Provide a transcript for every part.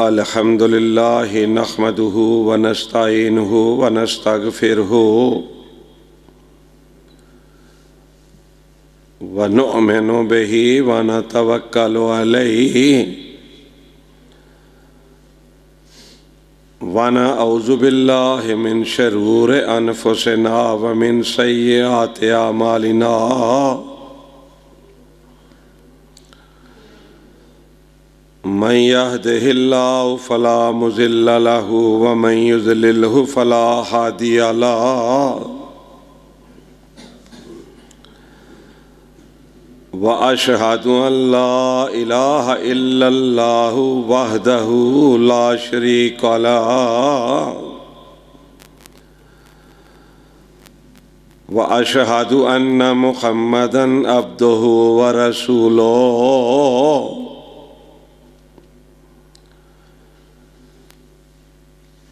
अल्हम्दुलिल्लाहि नहमदुहु व नस्तईनुहु व नस्तगफिरुहु व नुअमिनु बिही व नतवक्कलु अलैहि व नऊज़ु बिल्लाहि मिन शुरूरि अनफुसिना व मिन सय्यिआति अमालिना। मन यहदिहिल्लाहु फला मुज़िल्ल लहु व मन युज़लिल्हु फला हादिय लहु। व अशहदु अल्ला इलाहा इल्लल्लाहु वहदहु ला शरीका लहु व अशहदु अन्ना मुहम्मदन अब्दुहु व रसूलुहु।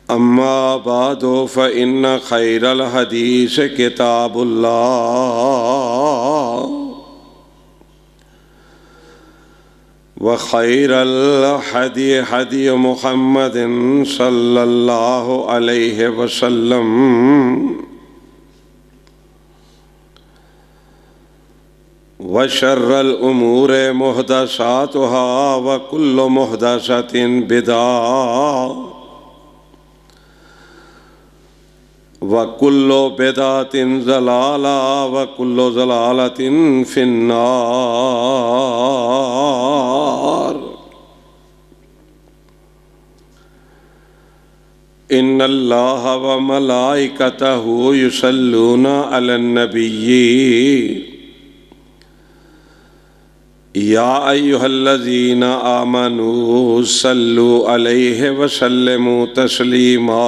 अम्मा बादो फ़इन्न खैरल हदीस किताबुल्लाह व खैरल हदी हदी मुहम्मदिन सल्लल्लाहु अलैहि वसल्लम व शर्रल उमूर मुहदसातुहा व कुल्लु मुहदसतिन बिदअह व कुल्लु बिदअतिन ज़लाला व कुल्लु ज़लालतिन फिन्नार। इन्नल्लाह व मलाइकतहु युसल्लूना अलन नबिय्यि या अय्युहल्लज़ीना आमनू सल्लु अलैहि व सल्लिमू तस्लीमा।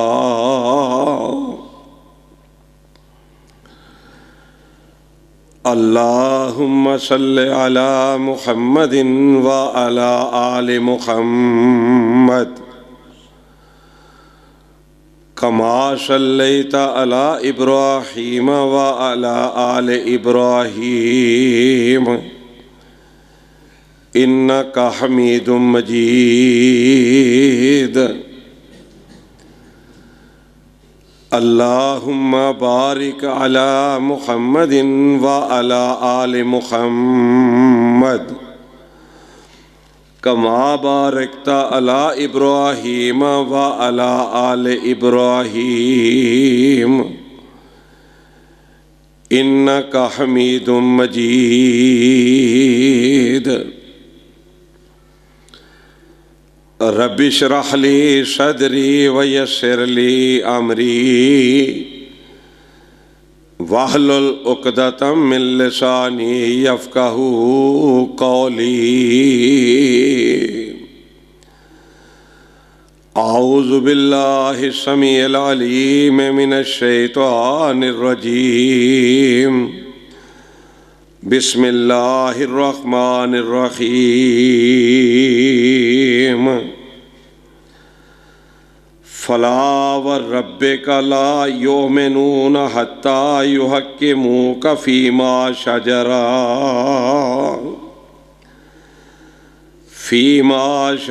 अल्लाहुम्मा सल्लि अला मुहम्मदिन व अला आलि मुहम्मद कमा सल्लैता अला इब्राहीम व अला आलि इब्राहीम इन्नका हमीदुम मजीद। अल्लाहुम्मा बारिक अला मुहम्मदिन व अला आलि मुहम्मद कमा बारकता अला इब्राहीम व अला आलि इब्राहीम इन्नका हमीदुम मजीद। रब्बि इश्रह ली सदरी व यस्सिर ली अमरी वहलुल उक़दतम मिन लिसानी यफ़क़हू क़ौली। औज़ु बिल्लाहि समीइल अलीम मिनश शैतानिर रजीम। बिस्मिल्लाहिर रहमानिर रहीम। फला व रब्बिका ला युमिनून हत्ता युहक्किमूका फीमा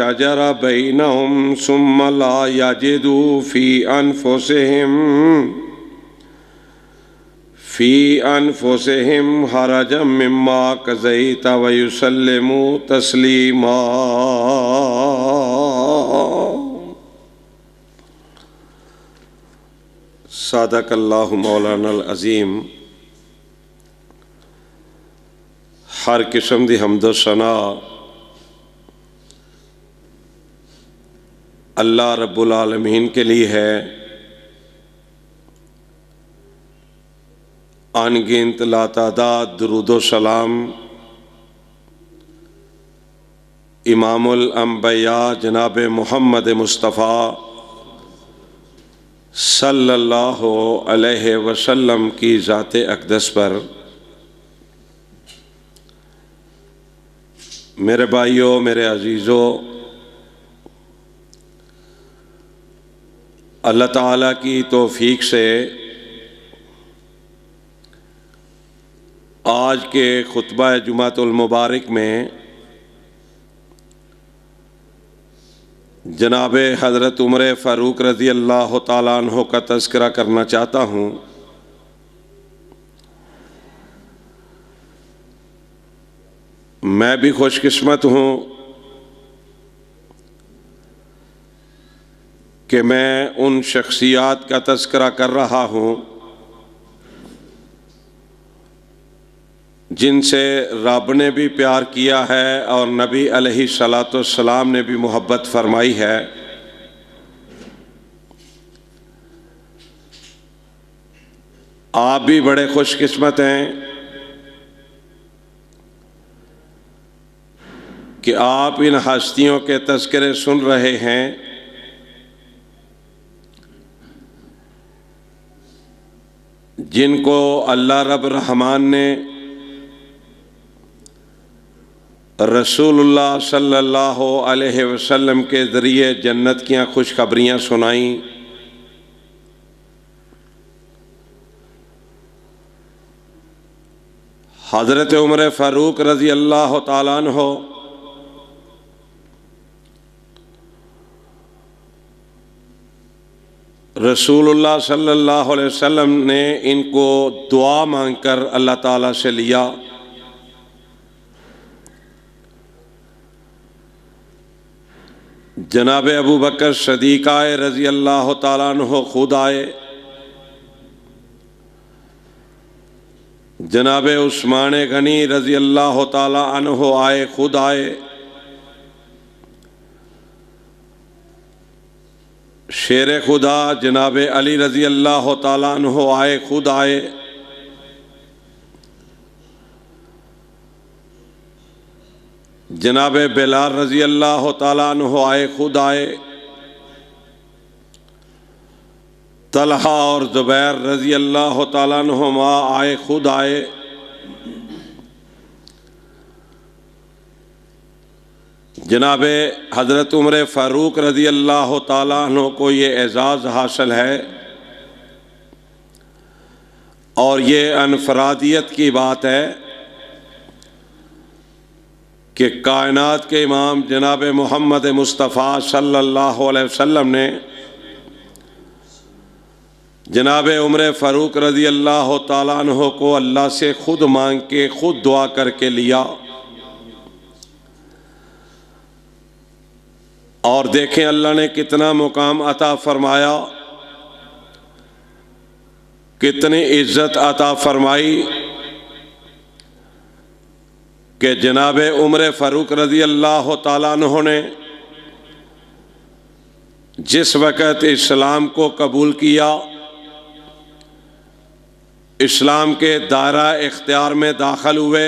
शजरा बैनहुम सुम्मा ला यजिदू फी अनफुसिहिम हरजम मिम्मा क़ज़ैता व युसल्लिमू तस्लीमा। सदक़ल्लाहु मौलानल अज़ीम। हर किस्म दी हम्दो सना अल्लाह रब्बुल आलमीन के लिए है। अनगिनत लातादाद दुरूदो सलाम इमामुल अंबिया जनाब मुहम्मद मुस्तफ़ा सल्लल्लाहु अलैहि वसल्लम की ज़ाते अक़दस पर। मेरे भाइयों, मेरे अजीज़ों, अल्लाह ताला की तौफ़ीक से आज के खुतबा जुमातुल मुबारक में जनाब हज़रत उमर फ़ारूक रज़ी अल्लाह ताला अन्हो का तज़किरा करना चाहता हूँ। मैं भी खुशकिस्मत हूँ कि मैं उन शख्सियात का तज़किरा कर रहा हूँ जिनसे रब ने भी प्यार किया है और नबी अलैहिस्सलाम ने भी मोहब्बत फरमाई है। आप भी बड़े खुशकिस्मत हैं कि आप इन हस्तियों के तज़किरे सुन रहे हैं जिनको अल्लाह रब रहमान ने रसूलुल्लाह सल्लल्लाहु अलैहि वसल्लम के ज़रिए जन्नत की खुशखबरियाँ सुनाई। हज़रत उमर फ़ारूक रज़ी अल्लाह ताला अन्हो रसूलुल्लाह सल्लल्लाहु अलैहि वसल्लम ने इनको दुआ मांगकर अल्लाह ताला से लिया। जनाब अबू बकर सदीक़ आए रज़ी अल्लाह ताला अन्हो खुद आए, जनाब उस्मान गनी रज़ी अल्लाह ताला अन्हो आए खुद आए, शेर खुदा जनाब अली रज़ी अल्लाह ताला अन्हो आए खुद आए, जनाब बिलाल रज़ी अल्लाह ताला अन्हो आए खुद आए, तलहा और ज़ुबैर रज़ी अल्लाह ताला अन्हुमा आए खुद आए, जनाब हज़रत उमर फ़ारूक रज़ी अल्लाह ताला अन्हो को ये एज़ाज़ हासिल है और ये अनफरादियत की बात है कि कायनात के इमाम जनाब मोहम्मद मुस्तफ़ा सल्लल्लाहु अलैहि वसल्लम ने जनाब उमर फ़ारूक रज़ी अल्लाह ताला अन्हो को अल्लाह से खुद मांग के खुद दुआ करके लिया। और देखें अल्लाह ने कितना मुकाम अता फरमाया, कितनी इज्जत अता फरमाई कि जनाब उमर फ़ारूक रज़ी अल्लाह ताला अन्हो ने जिस वक़्त इस्लाम को कबूल किया, इस्लाम के दायरा इख्तियार में दाखिल हुए,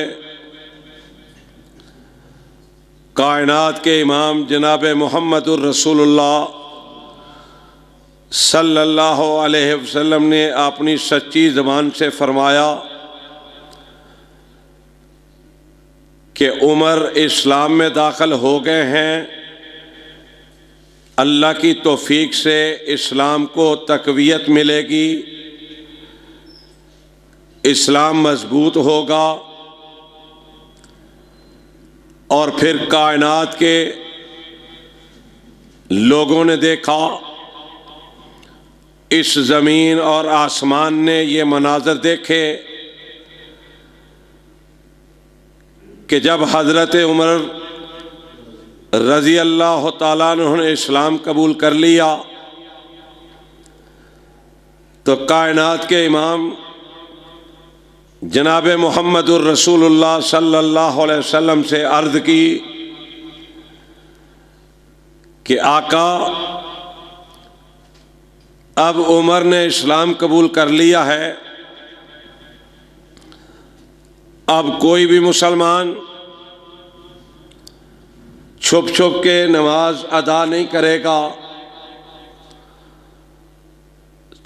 कायनात के इमाम जनाब मुहम्मदुर रसूलुल्लाह सल्लल्लाहु अलैहि वसल्लम ने अपनी सच्ची ज़बान से फरमाया कि उमर इस्लाम में दाखिल हो गए हैं, अल्लाह की तौफीक से इस्लाम को तक़वियत मिलेगी, इस्लाम मजबूत होगा। और फिर कायनात के लोगों ने देखा, इस ज़मीन और आसमान ने ये मनाज़र देखे कि जब हज़रत उमर रज़ी अल्लाह ताला अन्हु ने इस्लाम कबूल कर लिया तो कायनात के इमाम जनाब मुहम्मदुर रसूलुल्लाह सल्लल्लाहु अलैहि वसल्लम से अर्ज़ की कि आका, अब उमर ने इस्लाम कबूल कर लिया है, अब कोई भी मुसलमान छुप छुप के नमाज अदा नहीं करेगा,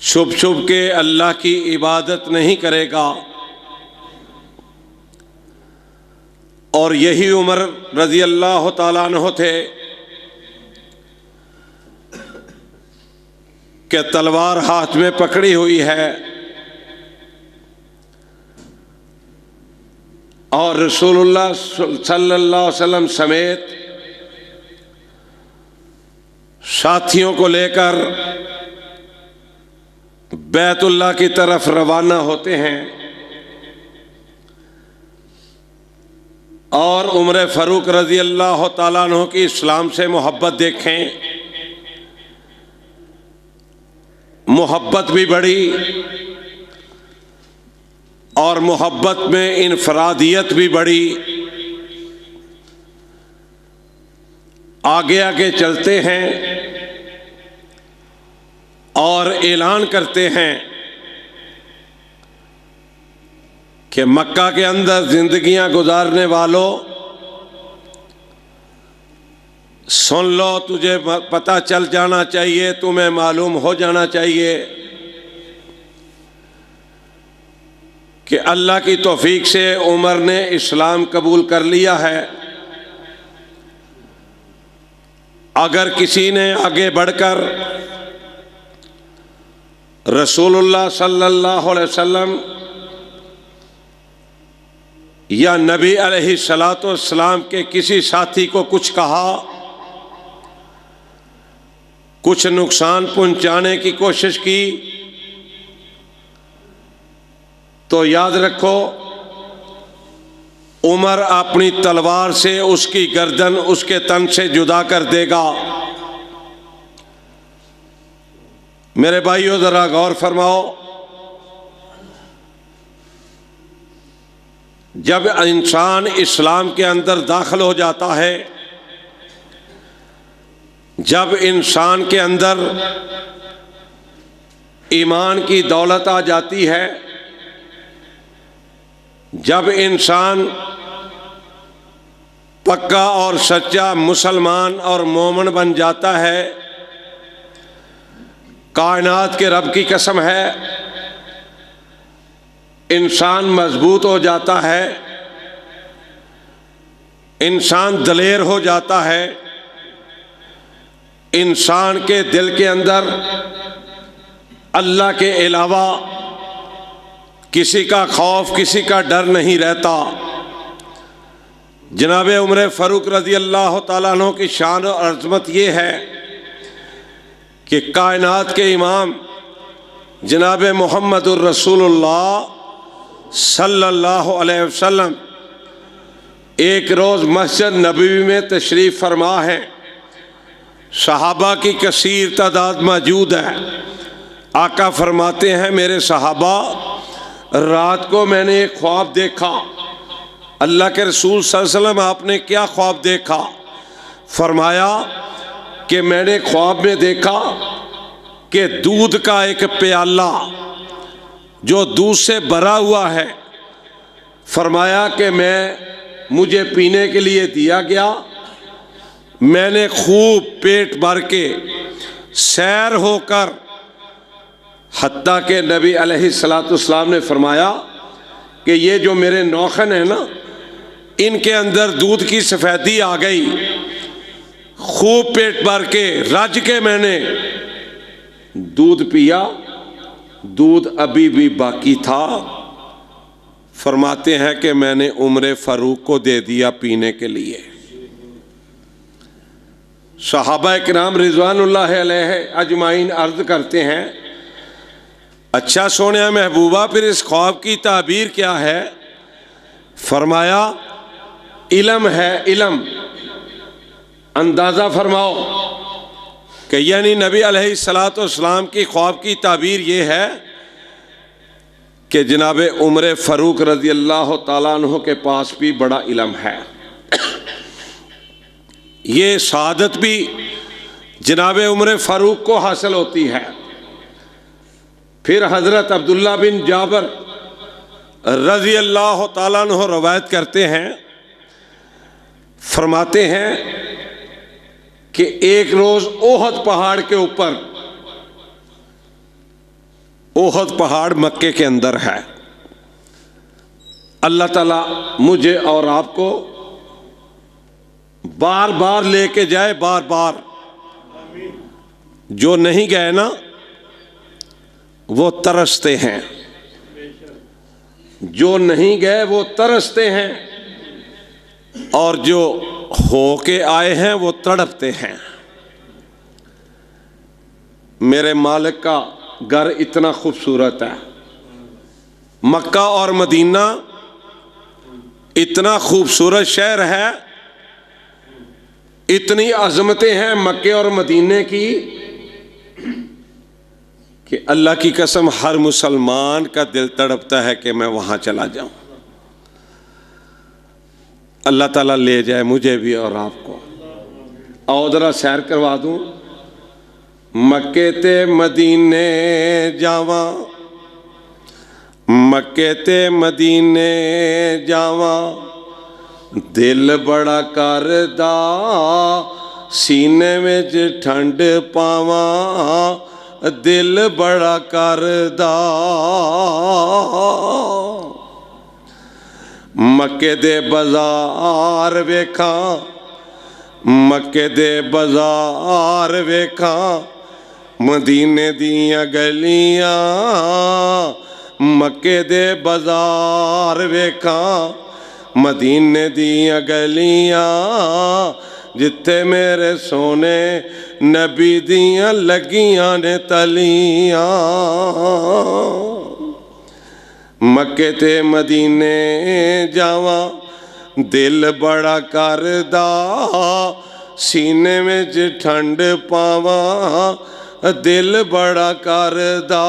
छुप छुप के अल्लाह की इबादत नहीं करेगा। और यही उमर रज़ी अल्लाह ताला अन्हो थे कि तलवार हाथ में पकड़ी हुई है और रसूलुल्लाह सल्लल्लाहु अलैहि वसल्लम समेत साथियों को लेकर बैतुल्लाह की तरफ रवाना होते हैं और उमर फारूक रजी अल्लाह ताला अन्हु की इस्लाम से मोहब्बत देखें। मोहब्बत भी बढ़ी और मोहब्बत में इनफरादियत भी बढ़ी। आगे आगे चलते हैं और ऐलान करते हैं कि मक्का के अंदर जिंदगियां गुजारने वालों, सुन लो, तुझे पता चल जाना चाहिए, तुम्हें मालूम हो जाना चाहिए कि अल्लाह की तौफीक से उमर ने इस्लाम कबूल कर लिया है। अगर किसी ने आगे बढ़कर रसूलुल्लाह सल्लल्लाहु अलैहि वसल्लम या नबी अलैहिस्सलातु वस्सलाम के किसी साथी को कुछ कहा, कुछ नुकसान पहुंचाने की कोशिश की, तो याद रखो उमर अपनी तलवार से उसकी गर्दन उसके तन से जुदा कर देगा। मेरे भाइयों जरा गौर फरमाओ, जब इंसान इस्लाम के अंदर दाखिल हो जाता है, जब इंसान के अंदर ईमान की दौलत आ जाती है, जब इंसान पक्का और सच्चा मुसलमान और मोमिन बन जाता है, कायनात के रब की कसम है, इंसान मजबूत हो जाता है, इंसान दलेर हो जाता है, इंसान के दिल के अंदर अल्लाह के अलावा किसी का खौफ, किसी का डर नहीं रहता। जनाब उमर फारूक रजी अल्लाह ताला अन्हु की शान और अज़मत ये है कि कायनात के इमाम जनाब मुहम्मदुर रसूलुल्लाह सल्लल्लाहु अलैहि वसल्लम एक रोज़ मस्जिद नबवी में तशरीफ़ फरमा है। सहाबा की कसीर तादाद मौजूद है। आका फरमाते हैं, मेरे सहाबा, रात को मैंने एक ख्वाब देखा। अल्लाह के रसूल सल्लल्लाहु अलैहि वसल्लम, आपने क्या ख्वाब देखा? फरमाया कि मैंने ख्वाब में देखा कि दूध का एक प्याला जो दूध से भरा हुआ है, फरमाया कि मुझे पीने के लिए दिया गया। मैंने खूब पेट भर के सैर होकर, हत्ता के नबी अलैहिस्सलाम ने फरमाया कि ये जो मेरे नौखन है ना, इनके अंदर दूध की सफ़ेदी आ गई। खूब पेट भर के रज के मैंने दूध पिया, दूध अभी भी बाकी था। फरमाते हैं कि मैंने उमर फारूक को दे दिया पीने के लिए। सहाबा किराम रिज़वानुल्लाह अलैहि अजमाइन अर्ज़ करते हैं, अच्छा सोनिया महबूबा, फिर इस ख्वाब की ताबीर क्या है? फरमाया इल्म है, इल्म। अंदाज़ा फरमाओ कि यानी नबी अलैहिस्सलातु वस्सलाम की ख्वाब की ताबीर ये है कि जनाब उमर फारूक रज़ी अल्लाह ताला अन्हु के पास भी बड़ा इल्म है। ये शहादत भी जनाब उमर फारूक को हासिल होती है। फिर हज़रत अब्दुल्ला बिन जाबर रज़ी अल्लाह ताला अन्हु रवायत करते हैं, फरमाते हैं कि एक रोज़ ओहद पहाड़ के ऊपर, ओहद पहाड़ मक्के के अंदर है, अल्लाह ताला मुझे और आपको बार बार लेके जाए, बार बार। जो नहीं गए ना वो तरसते हैं, जो नहीं गए वो तरसते हैं, और जो होके आए हैं वो तड़पते हैं। मेरे मालिक का घर इतना खूबसूरत है, मक्का और मदीना इतना खूबसूरत शहर है, इतनी अजमतें हैं मक्के और मदीने की कि अल्लाह की कसम हर मुसलमान का दिल तड़पता है कि मैं वहां चला जाऊं। अल्लाह ताला ले जाए मुझे भी और आपको। आओ जरा सैर करवा दूं। मक्के ते मदीने जावा, मक्के ते मदीने जावा, दिल बड़ा करदा सीने में ठंड पावा, दिल बड़ा करदा। मक्के दे बाजार वेखा, मक्के दे बाजार वेखा, मदीने दियां गलियां, मक्के दे बाजार वेखा, मदीने दियां गलियां, जिथे मेरे सोने नबी दियां लगियां ने तलियां। मक्के ते मदीने जावा, दिल बड़ा करदा सीने में ठंड पावा, दिल बड़ा करदा।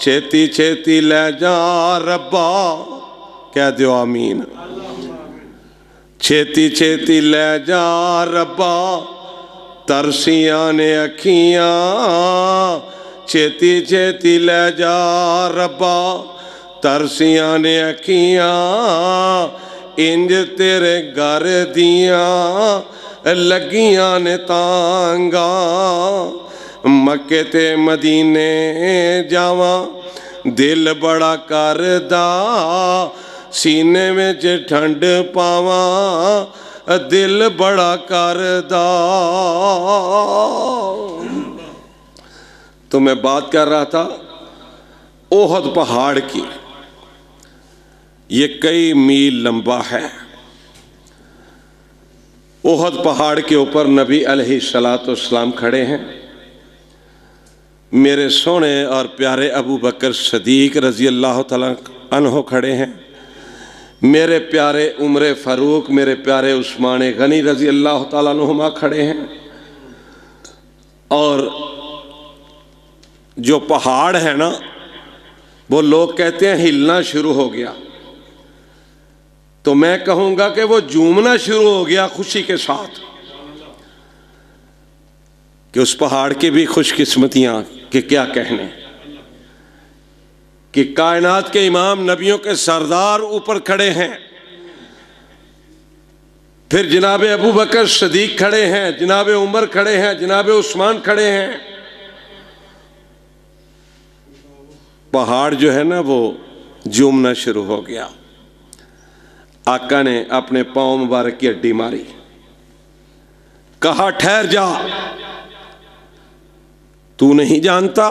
छेती छेती ले जा रब्बा, कह दो आमीन। छेती छेती ले जा रब्बा, तरसियां ने अखियां, छेती छेती ले जा रब्बा, तरसियां ने अखियां, इंज तेरे घर दियां लगियां ने तांगा। मक्के ते मदीने जावा, दिल बड़ा करदा सीने में ठंड पावा, दिल बड़ा करदा। तो मैं बात कर रहा था ओहद पहाड़ की। ये कई मील लंबा है। ओहद पहाड़ के ऊपर नबी अलैहिस्सलाम खड़े हैं। मेरे सोने और प्यारे अबू बकर सदीक रजी अल्लाह तआला अन्हो खड़े हैं। मेरे प्यारे उमर फ़ारूक, मेरे प्यारे उस्मान गनी रजी अल्लाह तआला अन्हुमा खड़े हैं। और जो पहाड़ है ना, वो लोग कहते हैं हिलना शुरू हो गया, तो मैं कहूँगा कि वो झूमना शुरू हो गया खुशी के साथ, कि उस पहाड़ की भी खुशकिस्मतियाँ कि क्या कहने, कि कायनात के इमाम नबियों के सरदार ऊपर खड़े हैं, फिर जनाब अबू बकर सदीक खड़े हैं, जनाब उमर खड़े हैं, जनाब उस्मान खड़े हैं। पहाड़ जो है ना वो झूमना शुरू हो गया। आका ने अपने पांव मुबारक की हड्डी मारी, कहा ठहर जा, तू नहीं जानता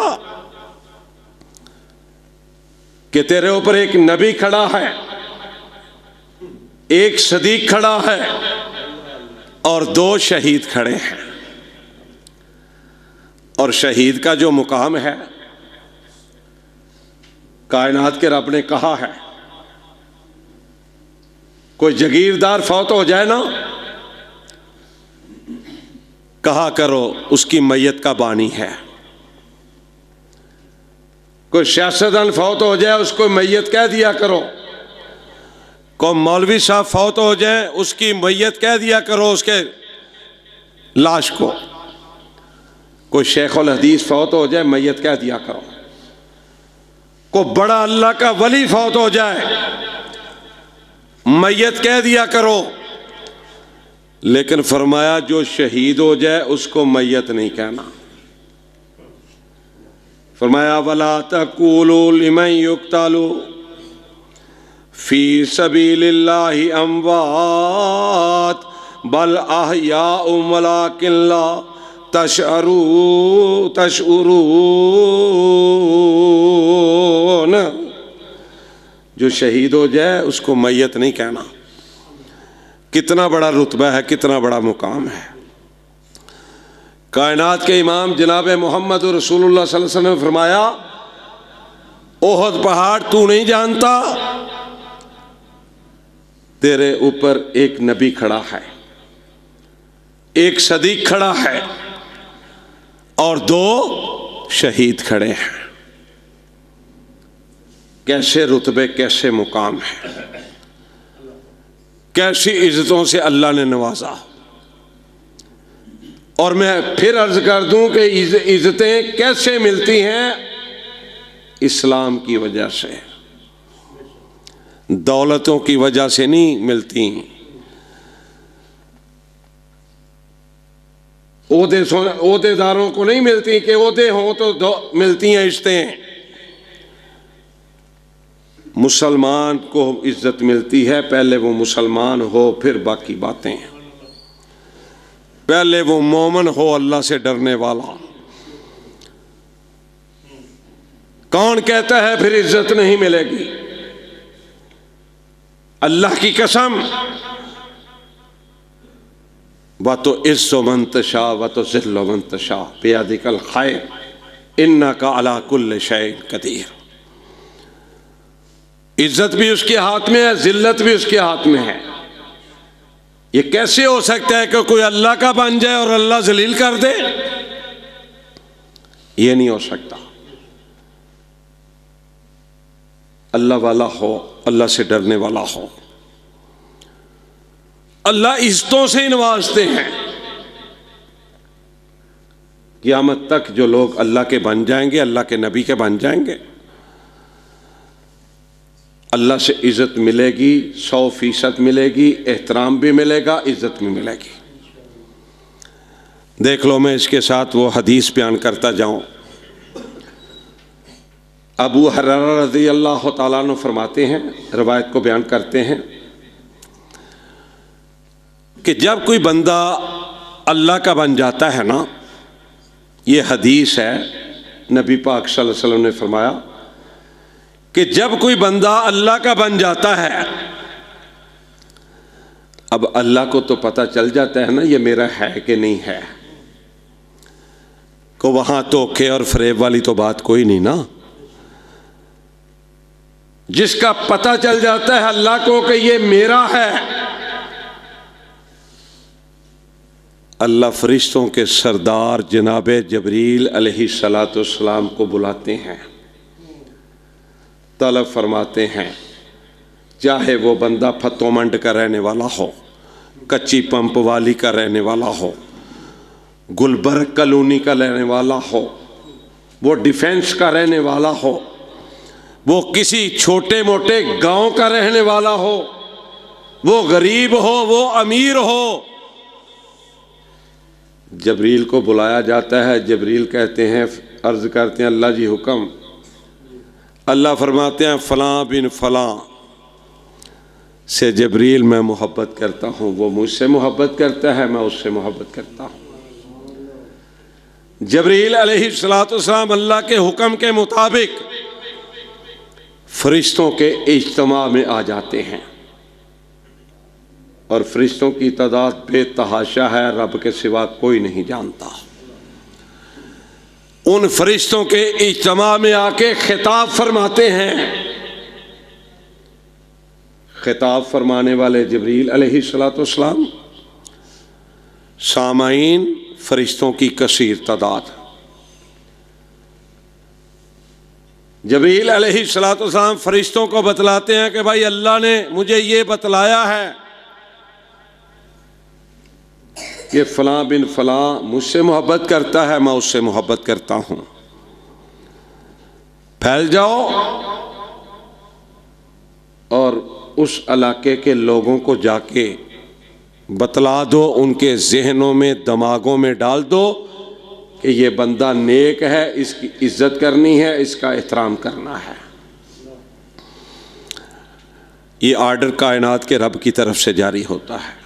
कि तेरे ऊपर एक नबी खड़ा है, एक सदीक खड़ा है और दो शहीद खड़े हैं। और शहीद का जो मुकाम है, कायनात के रब ने कहा है, कोई जगीरदार फौत हो जाए ना, कहा करो उसकी मैयत का बानी है। कोई सियासतदान फौत हो जाए, उसको मैयत कह दिया करो। कोई मौलवी साहब फौत हो जाए, उसकी मैयत कह दिया करो उसके लाश को। कोई शेखुल हदीस फौत हो जाए, मैयत कह दिया करो। को बड़ा अल्लाह का वली फौत हो जाए, मैयत कह दिया करो। लेकिन फरमाया जो शहीद हो जाए उसको मैयत नहीं कहना। फरमाया वला तक़ूलू लिमन युक़्तलू फी सबीलिल्लाहि अमवात बल अहयाउ वलाकिन ला तशअरून। जो शहीद हो जाए उसको मैयत नहीं कहना। कितना बड़ा रुतबा है, कितना बड़ा मुकाम है। कायनात के इमाम जनाब मोहम्मद रसूलुल्लाह सल्लल्लाहु अलैहि वसल्लम ने फरमाया, ओहद पहाड़ तू नहीं जानता, तेरे ऊपर एक नबी खड़ा है, एक सदीक खड़ा है और 2 शहीद खड़े हैं। कैसे रुतबे, कैसे मुकाम है, कैसी इज्जतों से अल्लाह ने नवाजा। और मैं फिर अर्ज कर दूं कि इज्जतें कैसे मिलती हैं? इस्लाम की वजह से, दौलतों की वजह से नहीं मिलती। ओहदेदारों को नहीं मिलती कि ओहदे हों तो मिलती हैं इज्जतें। मुसलमान को इज्जत मिलती है, पहले वो मुसलमान हो फिर बाकी बातें। पहले वो मोमिन हो, अल्लाह से डरने वाला। कौन कहता है फिर इज्जत नहीं मिलेगी? अल्लाह की कसम, व तो इज्जो मन तशा व तो ज़िल्लो मन तशा बियदिकल खैर इन्नका अला कुल्लि शैइन कदीर। इज्जत भी उसके हाथ में है, जिल्लत भी उसके हाथ में है। ये कैसे हो सकता है कि कोई अल्लाह का बन जाए और अल्लाह जलील कर दे? ये नहीं हो सकता। अल्लाह वाला हो, अल्लाह से डरने वाला हो। अल्लाह इज्जतों से ही नवाजते हैं। क़यामत तक जो लोग अल्लाह के बन जाएंगे, अल्लाह के नबी के बन जाएंगे, अल्लाह से इज्जत मिलेगी, 100% मिलेगी, एहतराम भी मिलेगा, इज्जत भी मिलेगी। देख लो, मैं इसके साथ वो हदीस बयान करता जाऊं। अबू हुरैरा रज़ी अल्लाह तआला अन्हु फरमाते हैं, रवायत को बयान करते हैं कि जब कोई बंदा अल्लाह का बन जाता है ना, ये हदीस है, नबी पाक सल्लल्लाहु अलैहि वसल्लम ने फरमाया कि जब कोई बंदा अल्लाह का बन जाता है, अब अल्लाह को तो पता चल जाता है ना ये मेरा है कि नहीं है, को वहां धोखे और फरेब वाली तो बात कोई नहीं ना। जिसका पता चल जाता है अल्लाह को कि ये मेरा है, अल्लाह फरिश्तों के सरदार जनाब जबरील अलैहिस्सलाम को बुलाते हैं, तलब फरमाते हैं, चाहे वो बंदा फतोमंड का रहने वाला हो, कच्ची पंप वाली का रहने वाला हो, गुलबर्ग कॉलोनी का रहने वाला हो, वो डिफेंस का रहने वाला हो, वो किसी छोटे मोटे गांव का रहने वाला हो, वो गरीब हो, वो अमीर हो, जबरील को बुलाया जाता है। जबरील कहते हैं, अर्ज करते हैं, अल्लाह जी हुक्म। अल्लाह फरमाते हैं, फ़लाँ बिन फ़लाँ से जबरील मैं मोहब्बत करता हूँ, वो मुझसे मोहब्बत करता है, मैं उससे मोहब्बत करता हूँ। जबरील अलैहिस्सलाम अल्लाह के हुक्म के मुताबिक फरिश्तों के इज्तिमा में आ जाते हैं और फरिश्तों की तादाद बेतहाशा है, रब के सिवा कोई नहीं जानता। उन फरिश्तों के इज्तिमा में आके खिताब फरमाते हैं। खिताब फरमाने वाले जबरील अलैहिस्सलाम, सामाईन फरिश्तों की कसीर तादाद। जबरील अलैहिस्सलाम फरिश्तों को बतलाते हैं कि भाई अल्लाह ने मुझे ये बतलाया है कि फ़लाँ बिन फ़लाँ मुझसे मोहब्बत करता है, मैं उससे मोहब्बत करता हूँ। फैल जाओ और उस इलाके के लोगों को जाके बतला दो, उनके जहनों में, दिमागों में डाल दो कि ये बंदा नेक है, इसकी इज्जत करनी है, इसका एहतराम करना है। ये आर्डर कायनात के रब की तरफ से जारी होता है।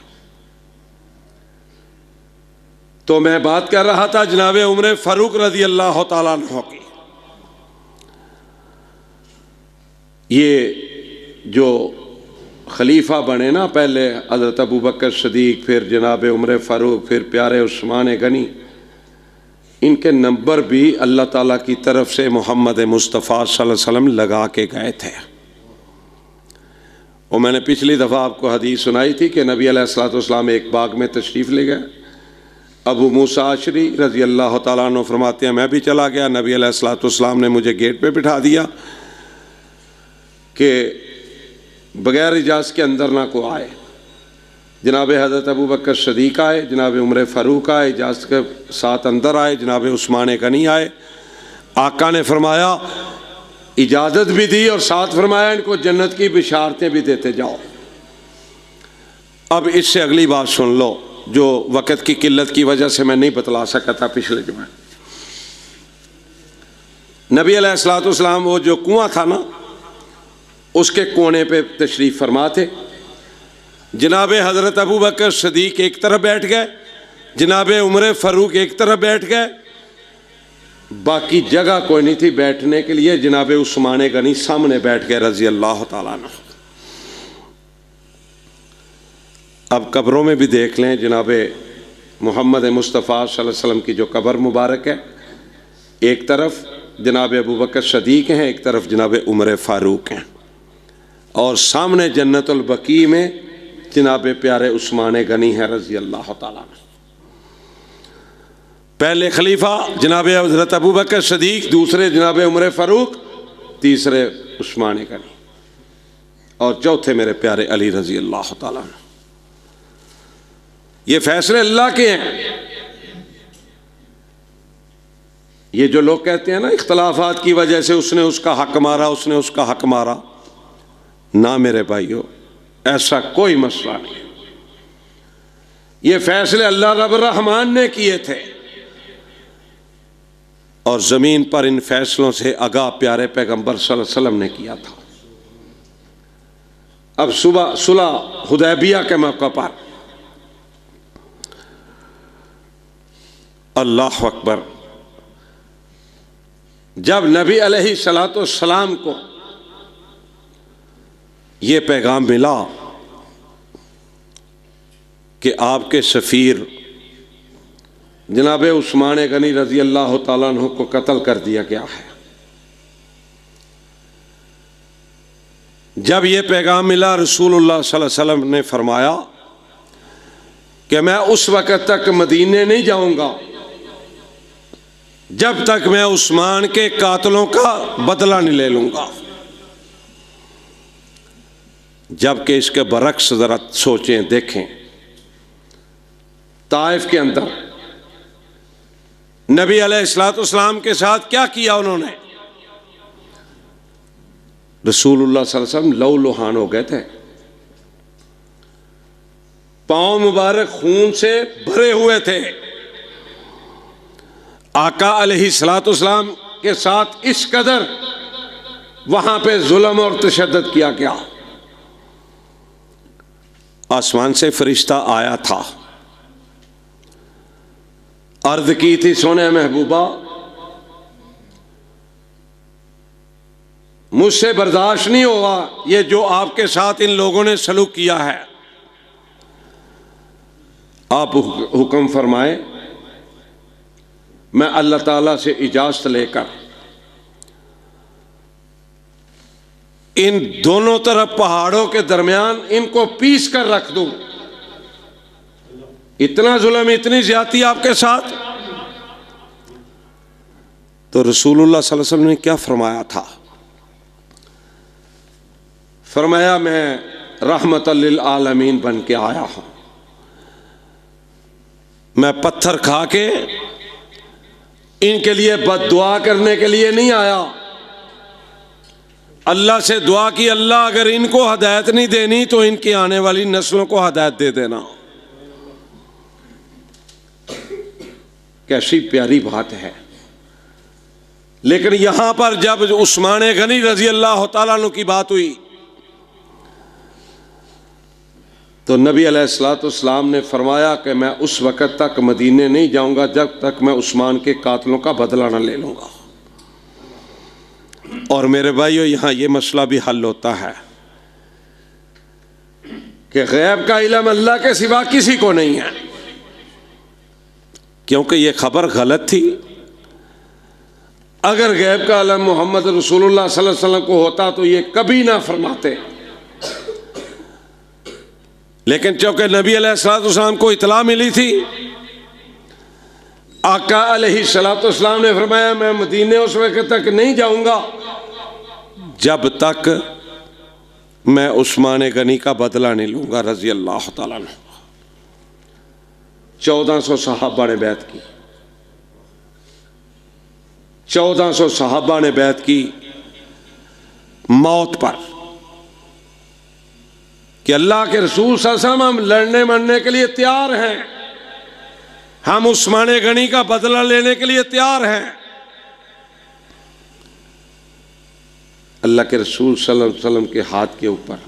तो मैं बात कर रहा था जनाब उमर फारूक रज़ी अल्लाह तआला अन्हु की। ये जो खलीफा बने ना, पहले हज़रत अबू बकर सदीक, फिर जनाब उमर फारूक, फिर प्यारे उस्मान गनी, इनके नंबर भी अल्लाह ताला की तरफ से मोहम्मद मुस्तफ़ा सल्लल्लाहु अलैहि वसल्लम लगा के गए थे। और मैंने पिछली दफ़ा आपको हदीस सुनाई थी कि नबी अलैहिस्सलाम एक बाग में तशरीफ़ ले गए। अबू मूसा अशरी रज़ी अल्लाह ताला अन्हु फरमाते हैं मैं भी चला गया। नबी अलैहिस्सलाम ने मुझे गेट पे बिठा दिया कि बग़ैर इजाज़त के अंदर ना को आए। जनाब हज़रत अबू बकर सदीक़ आए, जनाब उमर फ़ारूक आए, इजाज़त के साथ अंदर आए, जनाब उस्मान गनी आए। आका ने फरमाया इजाज़त भी दी और साथ फरमाया इनको जन्नत की बिशारतें भी देते जाओ। अब इससे अगली बात सुन लो जो वक़्त की किल्लत की वजह से मैं नहीं बतला सका था पिछले जुमे। नबी अलैहिस्सलाम वो जो कुआं था ना उसके कोने पे तशरीफ़ फरमा थे। जनाब हज़रत अबू बकर सदीक़ एक तरफ बैठ गए, जनाब उमर फ़ारूक एक तरफ बैठ गए, बाकी जगह कोई नहीं थी बैठने के लिए। जनाब उस्मान गनी सामने बैठ गए रज़ी अल्लाह ताला अन्हु। अब कब्रों में भी देख लें, जनाब मोहम्मद मुस्तफ़ा सल्लल्लाहु अलैहि वसल्लम की जो कब्र मुबारक है, एक तरफ जनाब अबू बकर सदीक़ हैं, एक तरफ जनाब उमर फ़ारूक हैं, और सामने जन्नतुल बकी में जनाब प्यारे उस्मान गनी है रज़ी अल्लाह ताला अन्हु। पहले खलीफा जनाब हज़रत अबू बकर सदीक़, दूसरे जनाब उमर फ़ारूक, तीसरे उस्मान गनी, और चौथे मेरे प्यारे अली रज़ी अल्लाह ताला अन्हु। ये फैसले अल्लाह के हैं। ये जो लोग कहते हैं ना इख्तलाफात की वजह से उसने उसका हक मारा, उसने उसका हक मारा, ना मेरे भाइयों ऐसा कोई मसला नहीं। ये फैसले अल्लाह रब रहमान ने किए थे और ज़मीन पर इन फैसलों से आगाह प्यारे पैगंबर सल्लल्लाहु अलैहि वसल्लम ने किया था। अब सुबह सुलह हुदैबिया के मौके पर अल्लाह अकबर, जब नबी अलैहिस्सलाम को ये पैगाम मिला कि आपके सफ़ीर जनाब उस्मान गनी रज़ी अल्लाह ताला अन्हु को कत्ल कर दिया गया है, जब ये पैगाम मिला रसूलुल्लाह सल्लल्लाहु अलैहि वसल्लम ने फरमाया कि मैं उस वक़्त तक मदीने नहीं जाऊंगा जब तक मैं उस्मान के कातलों का बदला नहीं ले लूंगा। जबकि इसके बरक्स जरा सोचें देखें, ताइफ के अंदर नबी अलैहिस्सलाम के साथ क्या किया उन्होंने। रसूलुल्लाह सल्लल्लाहु अलैहि वसल्लम लहू लुहान हो गए थे, पांव मुबारक खून से भरे हुए थे। आका अलैहिस्सलाम के साथ इस कदर वहां पे जुल्म और तशद्दुद किया गया। आसमान से फरिश्ता आया था, अर्ज की थी सोने महबूबा मुझसे बर्दाश्त नहीं होगा ये जो आपके साथ इन लोगों ने सलूक किया है। आप हुक्म फरमाए, मैं अल्लाह ताला से इजाज़त लेकर इन दोनों तरफ पहाड़ों के दरमियान इनको पीस कर रख दूं। इतना जुल्म, इतनी ज्यादती आपके साथ। तो रसूलुल्लाह सल्लल्लाहु अलैहि वसल्लम ने क्या फरमाया था? फरमाया मैं रहमतल लिल आलमीन बन के आया हूं, मैं पत्थर खा के इनके लिए बद्दुआ करने के लिए नहीं आया। अल्लाह से दुआ की, अल्लाह अगर इनको हदायत नहीं देनी तो इनकी आने वाली नस्लों को हदायत दे देना। कैसी प्यारी बात है। लेकिन यहां पर जब उस्मान गनी रजी अल्लाह तआला अन्हु की बात हुई तो नबी अलैहिस्सलाम ने फरमाया कि मैं उस वक़्त तक मदीने नहीं जाऊंगा जब तक मैं उस्मान के कातलों का बदला न ले लूँगा। और मेरे भाइयों, यहाँ ये मसला भी हल होता है कि गैब का इल्म अल्लाह के सिवा किसी को नहीं है, क्योंकि ये खबर गलत थी। अगर गैब का आलम मोहम्मद रसूलुल्लाह सल्लल्लाहु अलैहि वसल्लम को होता तो ये कभी ना फरमाते, लेकिन चूंकि नबी अलैहिस्सलाम को इतला मिली थी, आका अलैहिस्सलाम ने फरमाया मैं मदीने उस वक्त तक नहीं जाऊंगा जब तक मैं उस्मान गनी का बदला नहीं लूंगा रजी अल्लाह ताला अन्हु। 1400 सहाबा ने बैत की, 1400 सहाबा ने बैत की मौत पर कि अल्लाह के रसूल सल्लल्लाहु अलैहि वसल्लम हम लड़ने मरने के लिए तैयार हैं, हम उस्मान गनी का बदला लेने के लिए तैयार हैं। अल्लाह के रसूल सल्लल्लाहु अलैहि वसल्लम के हाथ के ऊपर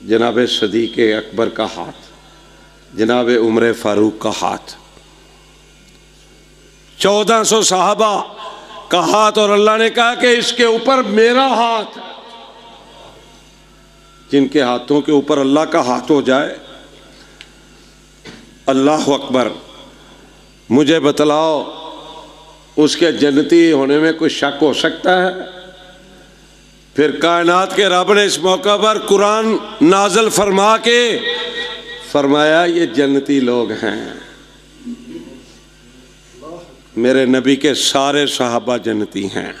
जनाब सदीक अकबर का हाथ, जनाब उमर फारूक का हाथ, 1400 सहाबा का हाथ, और अल्लाह ने कहा कि इसके ऊपर मेरा हाथ। जिनके हाथों के ऊपर अल्लाह का हाथ हो जाए, अल्लाह अकबर, मुझे बतलाओ उसके जन्नती होने में कोई शक हो सकता है? फिर कायनात के रब ने इस मौका पर कुरान नाजल फरमा के फरमाया ये जन्नती लोग हैं। मेरे नबी के सारे सहाबा जन्नती हैं।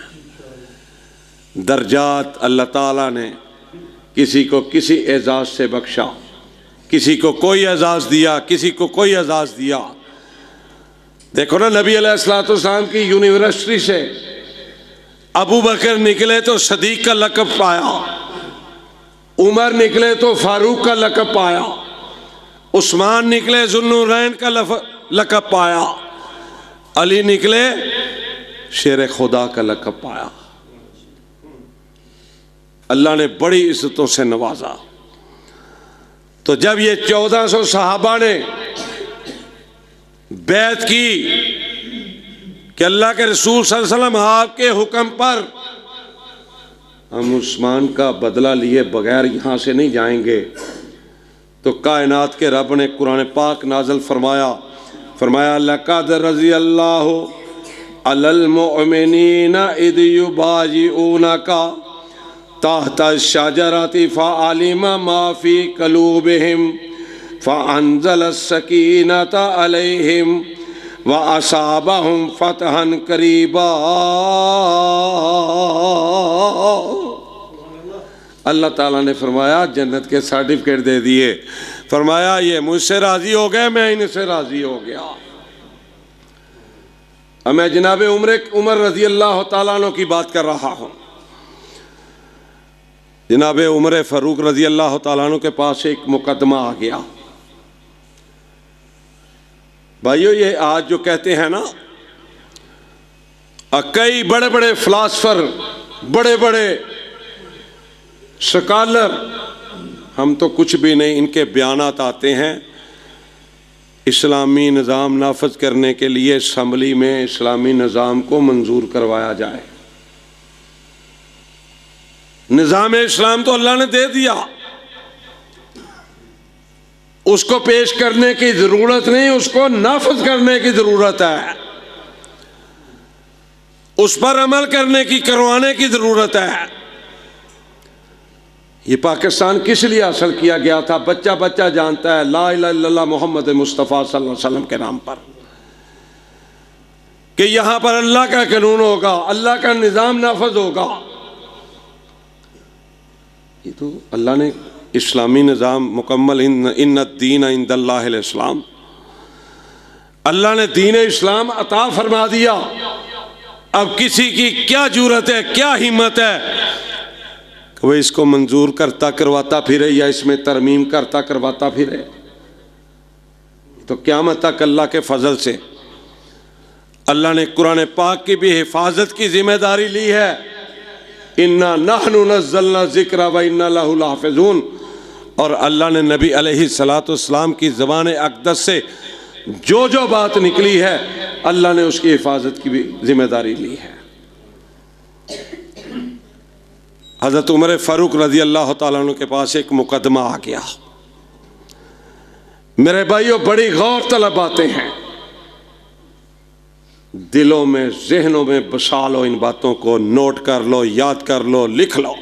दर्जात अल्लाह ताला ने किसी को किसी एजाज से बख्शा, किसी को कोई एजाज दिया, किसी को कोई एजाज दिया। देखो ना, नबी अलैहिस्सलाम की यूनिवर्सिटी से अबू बकर निकले तो सदीक का लक़ब पाया, उमर निकले तो फारूक का लक़ब पाया, उस्मान निकले ज़ुन्नुरैन का लक़ब पाया, अली निकले शेर खुदा का लक़ब पाया। अल्लाह ने बड़ी इज्जतों से नवाजा। तो जब ये 1400 सहाबा ने बैत की कि अल्लाह के रसूल सल्लल्लाहु अलैहि वसल्लम आपके हुक्म पर हम उस्मान का बदला लिए बगैर यहाँ से नहीं जाएंगे, तो कायनात के रब ने कुरान पाक नाजल फरमाया लक़द रज़ी अल्लाहु अलल मुअमिनीना इज़ युबायिऊनका तहता शजरति फ़अलिमा मा फ़ी क़ुलूबिहिम फ़अंज़ल सकीनता अलैहिम व असाबहुम फ़तहन क़रीबा। अल्लाह ताला ने फरमाया जन्नत के सर्टिफिकेट दे दिए, फरमाया ये मुझसे राज़ी हो गए, मैं इनसे राज़ी हो गया। अब मैं जनाब उमर रज़ी अल्लाह ताला अन्हु की बात कर रहा हूँ। जनाब उमर फ़ारूक रज़ी अल्लाह ताला अन्हु के पास एक मुकदमा आ गया। भाइयों, ये आज जो कहते हैं ना, कई बड़े बड़े फिलासफर, बड़े बड़े स्कॉलर, हम तो कुछ भी नहीं, इनके बयानात आते हैं इस्लामी निज़ाम नाफज करने के लिए असम्बली में इस्लामी निज़ाम को मंजूर करवाया जाए। निज़ाम इस्लाम तो अल्लाह ने दे दिया, उसको पेश करने की ज़रूरत नहीं, उसको नाफज करने की ज़रूरत है, उस पर अमल करने की, करवाने की ज़रूरत है। ये पाकिस्तान किस लिए हासिल किया गया था? बच्चा बच्चा जानता है ला इलाहा इल्लल्लाह मोहम्मद मुस्तफ़ा सल्लल्लाहु अलैहि वसल्लम के नाम पर, कि यहाँ पर अल्लाह का कानून होगा, अल्लाह का निज़ाम नाफज होगा। ये तो अल्लाह ने इस्लामी निज़ाम मुकम्मल, इन्नद्दीन इंदल्लाहिल इस्लाम, अल्लाह ने दीन इस्लाम अता फरमा दिया। अब किसी की क्या जुर्रत है, क्या हिम्मत है कि वह इसको मंजूर करता करवाता फिरे या इसमें तरमीम करता करवाता फिरे? तो क़यामत तक अल्लाह के फजल से अल्लाह ने कुरान पाक की भी हिफाजत की जिम्मेदारी ली है। इन्ना नहनु नज़्ज़लना ज़िक्रा व इन्ना लहु लाफ़िज़ून। और अल्लाह ने नबी अलैहिस्सलाम की ज़बान अक़दस से जो जो बात निकली है, अल्लाह ने उसकी हिफाजत की भी जिम्मेदारी ली है। हज़रत उमर फ़ारूक रज़ी अल्लाह ताला अन्हु के पास एक मुकदमा आ गया। मेरे भाइयों, बड़ी गौर तलब बातें हैं। दिलों में जहनों में बसा लो, इन बातों को नोट कर लो, याद कर लो, लिख लो।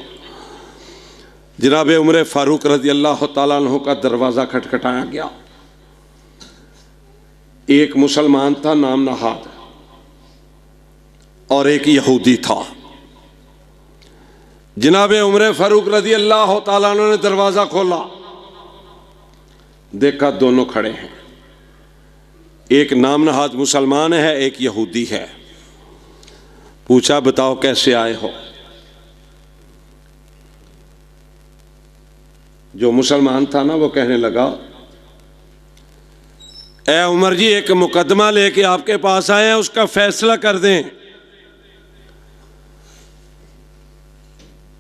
जनाब उमर फारूक रज़ी अल्लाह ताला अन्हु का दरवाज़ा खटखटाया गया। एक मुसलमान था नाम नहाद, और एक यहूदी था। जनाब उमर फारूक रज़ी अल्लाह ताला अन्हु ने दरवाज़ा खोला, देखा दोनों खड़े हैं, एक नाम नहाद मुसलमान है, एक यहूदी है। पूछा बताओ कैसे आए हो? जो मुसलमान था ना वो कहने लगा, ए उमर जी एक मुकदमा लेके आपके पास आए हैं, उसका फैसला कर दें।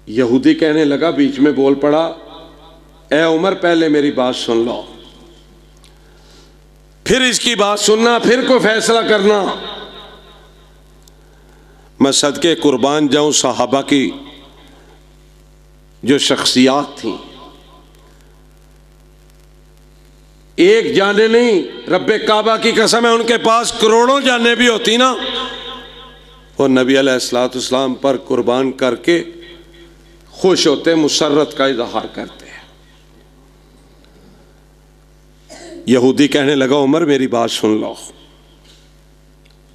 यहूदी कहने लगा, बीच में बोल पड़ा, ए उमर पहले मेरी बात सुन लो, फिर इसकी बात सुनना, फिर कोई फैसला करना। मैं सदके कुर्बान जाऊं सहाबा की जो शख्सियात थी, एक जाने नहीं, रब्बे काबा की कसम है, उनके पास करोड़ों जाने भी होती ना, वो नबी अलैहिस्सलाम पर कुर्बान करके खुश होते, मुसर्रत का इजहार करते। यहूदी कहने लगा, उमर मेरी बात सुन लो।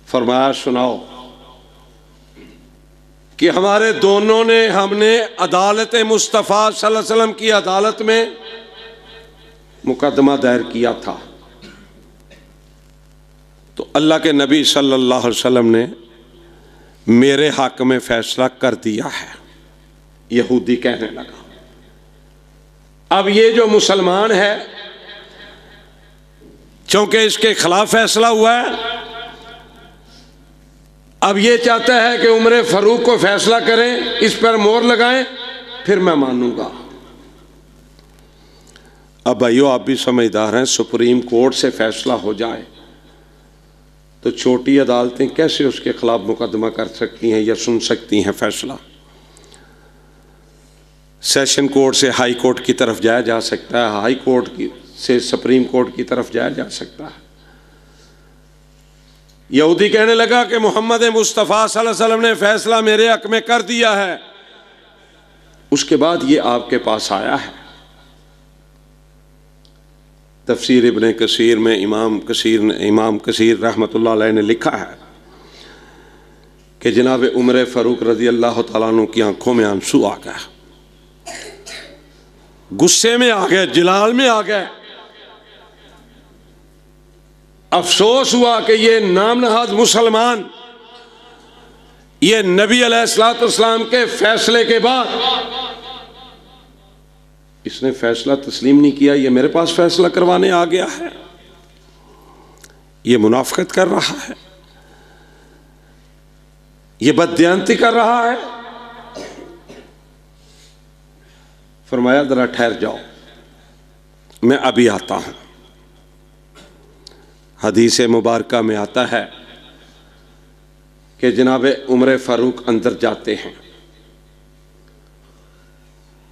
फरमाया सुनाओ। कि हमारे दोनों ने, हमने अदालत मुस्तफ़ा सल्लल्लाहु अलैहि वसल्लम की अदालत में मुकदमा दायर किया था, तो अल्लाह के नबी सल्लल्लाहु अलैहि वसल्लम ने मेरे हक में फैसला कर दिया है। यहूदी कहने लगा। अब ये जो मुसलमान है, चूंकि इसके खिलाफ फैसला हुआ है, अब ये चाहता है कि उमर फारूक को फैसला करें, इस पर मोहर लगाएं, फिर मैं मानूंगा। अब भाइयों आप भी समझदार हैं, सुप्रीम कोर्ट से फैसला हो जाए तो छोटी अदालतें कैसे उसके खिलाफ मुकदमा कर सकती हैं या सुन सकती हैं फैसला? सेशन कोर्ट से हाई कोर्ट की तरफ जाया जा सकता है, हाई कोर्ट की से सुप्रीम कोर्ट की तरफ जाया जा सकता है। यहूदी कहने लगा कि मोहम्मद मुस्तफ़ा सल्लल्लाहु अलैहि वसल्लम ने फैसला मेरे हक में कर दिया है, उसके बाद ये आपके पास आया है। तफसीर इब्ने कसीर में इमाम कसीर रहमतुल्लाह अलैह ने लिखा है कि जनाब उमर फारूक रज़ी अल्लाह तआला अन्हु की आंखों में आंसू आ गए, गुस्से में आ गए, जलाल में आ गए। अफसोस हुआ कि ये नाम नहाद मुसलमान, ये नबी अलैहिस्सलाम के फैसले के बाद इसने फैसला तस्लीम नहीं किया, ये मेरे पास फैसला करवाने आ गया है, ये मुनाफिकत कर रहा है, ये बददियानती कर रहा है। फरमाया जरा ठहर जाओ, मैं अभी आता हूं। हदीस मुबारका में आता है कि जनाब उमर फारूक अंदर जाते हैं,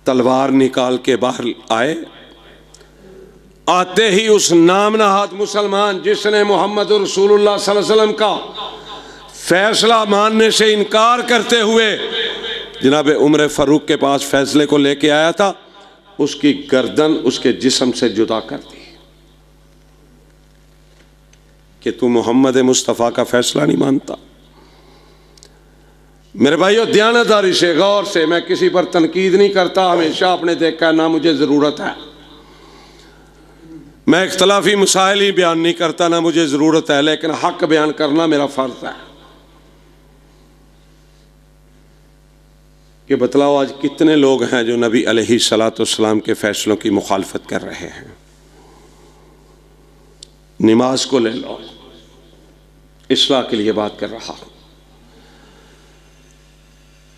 तलवार निकाल के बाहर आए, आते ही उस नाम नहाद मुसलमान जिसने मोहम्मद रसूलुल्लाह सल्लल्लाहु अलैहि वसल्लम का फैसला मानने से इनकार करते हुए जनाब उमर फारूक के पास फैसले को लेके आया था, उसकी गर्दन उसके जिस्म से जुदा कर दी कि तू मोहम्मद मुस्तफ़ा का फैसला नहीं मानता। मेरे भाइयों दयानतदारी से, गौर से, मैं किसी पर तनकीद नहीं करता, हमेशा आपने देखा ना मुझे ज़रूरत है, मैं इख्तलाफी मसाइल ही बयान नहीं करता, ना मुझे ज़रूरत है, लेकिन हक बयान करना मेरा फ़र्ज़ है। कि बतलाओ आज कितने लोग हैं जो नबी अलैहिस्सलाम के फ़ैसलों की मुखालफत कर रहे हैं। नमाज को ले लो, इस्लाह के लिए बात कर रहा हूं।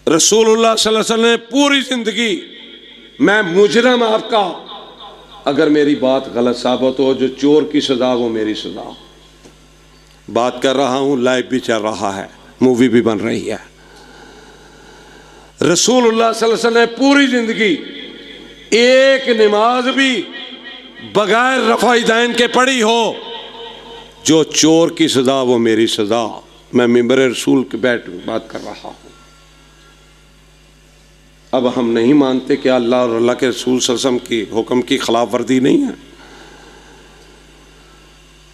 रसूलुल्लाह सल्लल्लाहु अलैहि वसल्लम ने पूरी जिंदगी, मैं मुजरम आपका, अगर मेरी बात गलत साबित हो, जो चोर की सजा वो मेरी सजा। बात कर रहा हूं, लाइव भी चल रहा है, मूवी भी बन रही है। रसूलुल्लाह सल्लल्लाहु अलैहि वसल्लम ने पूरी जिंदगी एक नमाज भी बगैर रफ़ा दैन के पढ़ी हो, जो चोर की सजा वो मेरी सजा, मैं मिंबर रसूल के बैठ बात कर रहा हूँ। अब हम नहीं मानते कि अल्लाह और अल्लाह के रसूल सल्लल्लाहु अलैहि वसल्लम की हुक्म की खिलाफ वर्दी नहीं है।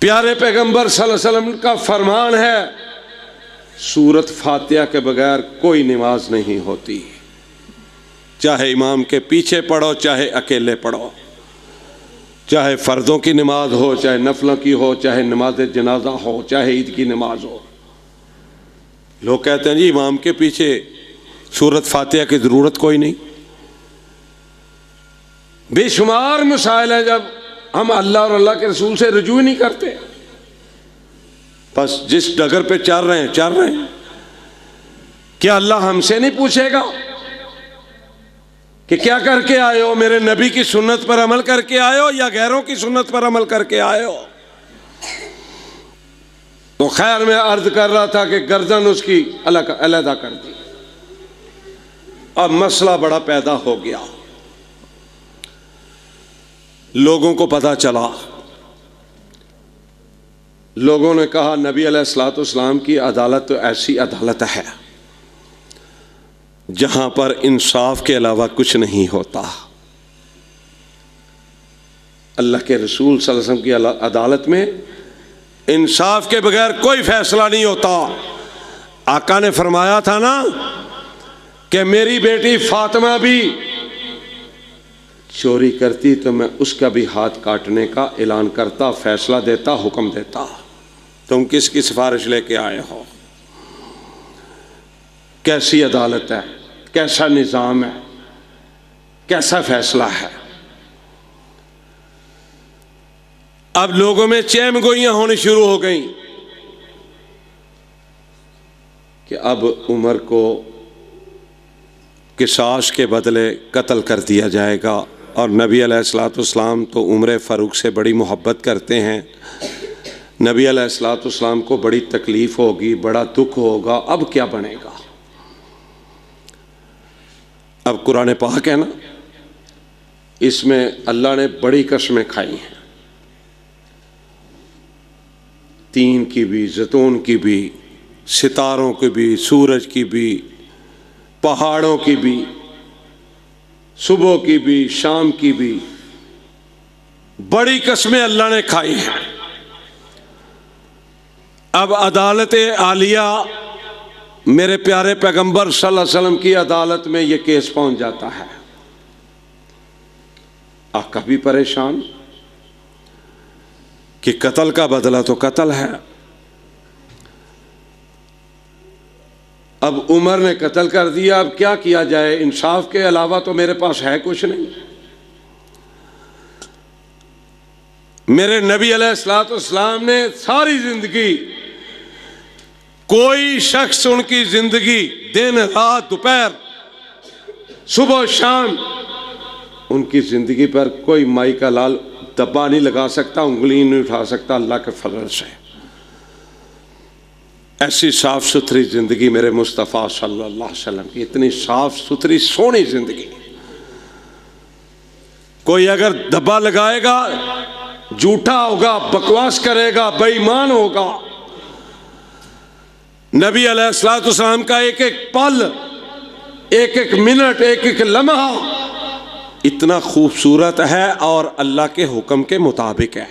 प्यारे पैगंबर सल्लल्लाहु अलैहि वसल्लम का फरमान है, सूरत फातिहा के बगैर कोई नमाज नहीं होती, चाहे इमाम के पीछे पढ़ो चाहे अकेले पढ़ो, चाहे फ़र्दों की नमाज हो चाहे नफलों की हो, चाहे नमाज जनाजा हो चाहे ईद की नमाज हो। लोग कहते हैं जी इमाम के पीछे सूरत फातिहा की ज़रूरत कोई नहीं। बेशुमार मसाइल है जब हम अल्लाह और अल्लाह के रसूल से रुजू नहीं करते, बस जिस डगर पे चल रहे हैं। क्या अल्लाह हमसे नहीं पूछेगा कि क्या करके आए हो, मेरे नबी की सुन्नत पर अमल करके आए हो या गैरों की सुन्नत पर अमल करके आए हो? तो खैर मैं अर्ज कर रहा था कि गर्दन उसकी अलग कर दी। अब मसला बड़ा पैदा हो गया, लोगों को पता चला, लोगों ने कहा नबी अलैहिस्सलाम की अदालत तो ऐसी अदालत है जहां पर इंसाफ के अलावा कुछ नहीं होता। अल्लाह के रसूल सल्लल्लाहु अलैहि वसल्लम की अदालत में इंसाफ के बगैर कोई फैसला नहीं होता। आका ने फरमाया था ना कि मेरी बेटी फातिमा भी चोरी करती तो मैं उसका भी हाथ काटने का ऐलान करता, फैसला देता, हुक्म देता। तुम किसकी सिफारिश लेके आए हो? कैसी अदालत है, कैसा निज़ाम है, कैसा फैसला है? अब लोगों में चहमगोइयां होनी शुरू हो गई कि अब उमर को किसास के बदले कत्ल कर दिया जाएगा। और नबी अलैहिस्सलाम तो उमर फ़ारूक से बड़ी मोहब्बत करते हैं, नबी अलैहिस्सलाम को बड़ी तकलीफ़ होगी, बड़ा दुख होगा। अब क्या बनेगा? अब कुरान पाक है ना, इसमें अल्लाह ने बड़ी कसमें खाई हैं, तीन की भी, जैतून की भी, सितारों की भी, सूरज की भी, पहाड़ों की भी, सुबह की भी, शाम की भी, बड़ी कसमें अल्लाह ने खाई हैं। अब अदालत आलिया मेरे प्यारे पैगंबर सल्लल्लाहु अलैहि वसल्लम की अदालत में यह केस पहुंच जाता है। आका भी परेशान कि कत्ल का बदला तो कत्ल है। अब उमर ने कत्ल कर दिया, अब क्या किया जाए? इंसाफ के अलावा तो मेरे पास है कुछ नहीं। मेरे नबी अलैहिस्सलाम ने सारी जिंदगी, कोई शख्स उनकी जिंदगी दिन रात दोपहर सुबह शाम उनकी जिंदगी पर कोई माई का लाल दब्बा नहीं लगा सकता, उंगली नहीं उठा सकता अल्लाह के फजल से। ऐसी साफ सुथरी जिंदगी मेरे मुस्तफ़ा सल्लल्लाहु अलैहि वसल्लम की, इतनी साफ सुथरी सोहनी जिंदगी। कोई अगर दब्बा लगाएगा झूठा होगा, बकवास करेगा, बेईमान होगा। नबी अलैहिस्सलाम का एक एक पल, एक एक मिनट, एक एक लम्हा इतना खूबसूरत है और अल्लाह के हुक्म के मुताबिक है।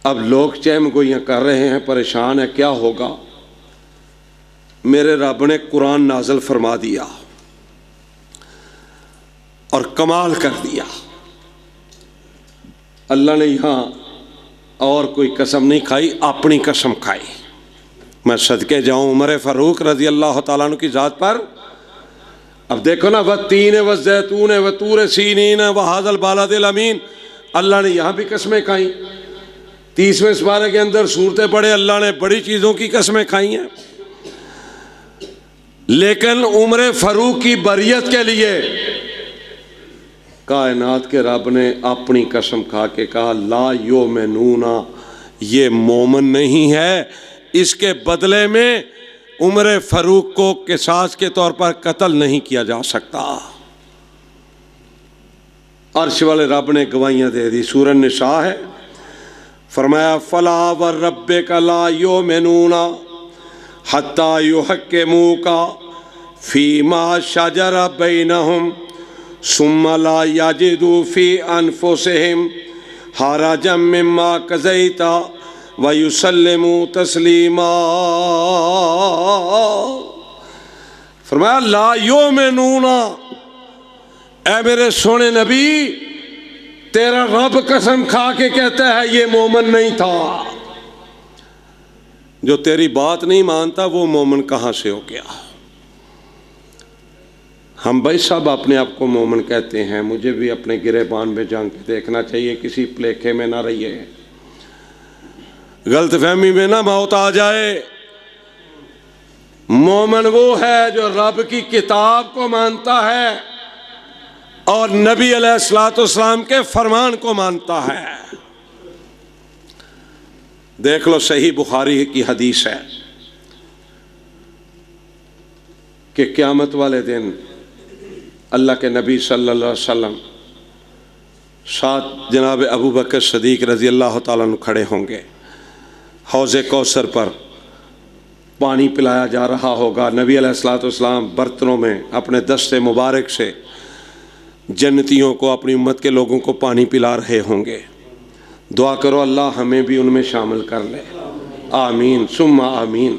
अब लोग चहमगोइयां कर रहे हैं, परेशान है, क्या होगा? मेरे रब ने कुरान नाज़िल फरमा दिया और कमाल कर दिया। अल्लाह ने यहां और कोई कसम नहीं खाई, अपनी कसम खाई। मैं सदके जाऊं उमर फ़ारूक रज़ी अल्लाह तआला अन्हु की ज़ात पर। अब देखो ना, वत्तीन व ज़ैतून व तूर सीनीन व हाज़ल बालदिल अमीन, अल्लाह ने यहाँ भी कसमें खाई। 30वें सुपारे के अंदर सूरतें पढ़े, अल्लाह ने बड़ी चीज़ों की कसमें खाई हैं। लेकिन उमर फ़ारूक की बरियत के लिए कायनात के रब ने अपनी कसम खा के कहा, ला योमिनूना, ये मोमन नहीं है, इसके बदले में उमर फ़ारूक को किसास के तौर पर कत्ल नहीं किया जा सकता। अर्श वाले रब ने गवाहियां दे दी। सूरह निसा है, फरमाया फला व रब्बिक ला युमिनूना हत्ता युहक्किमूका फीमा शजरा बैनहुम सुम्मा ला यजिदू फी अनफुसिहिम हरजम मिम्मा कज़ैता व युसल्लिमू तस्लीमा। फरमाया ला युमिनूना, ऐ मेरे सोने नबी, तेरा रब कसम खा के कहता है ये मोमन नहीं था। जो तेरी बात नहीं मानता वो मोमन कहां से हो गया। हम भाई सब अपने आप को मोमन कहते हैं, मुझे भी अपने गिरेबान में जान के देखना चाहिए, किसी प्लेखे में ना रहिए, गलतफहमी में ना मौत आ जाए। मोमन वो है जो रब की किताब को मानता है और नबी अलैहिस्सलाम के फरमान को मानता है। देख लो, सही बुखारी की हदीस है कि क़यामत वाले दिन अल्लाह के नबी सल्लल्लाहु अलैहि वसल्लम साथ जनाब अबू बकर सदीक रज़ी अल्लाह ताला अन्हु खड़े होंगे। हौज़े कौसर पर पानी पिलाया जा रहा होगा। नबी अलैहिस्सलाम बर्तनों में अपने दस्ते मुबारक से जन्नतियों को, अपनी उम्मत के लोगों को पानी पिला रहे होंगे। दुआ करो अल्लाह हमें भी उनमें शामिल कर ले, आमीन सुम्मा आमीन।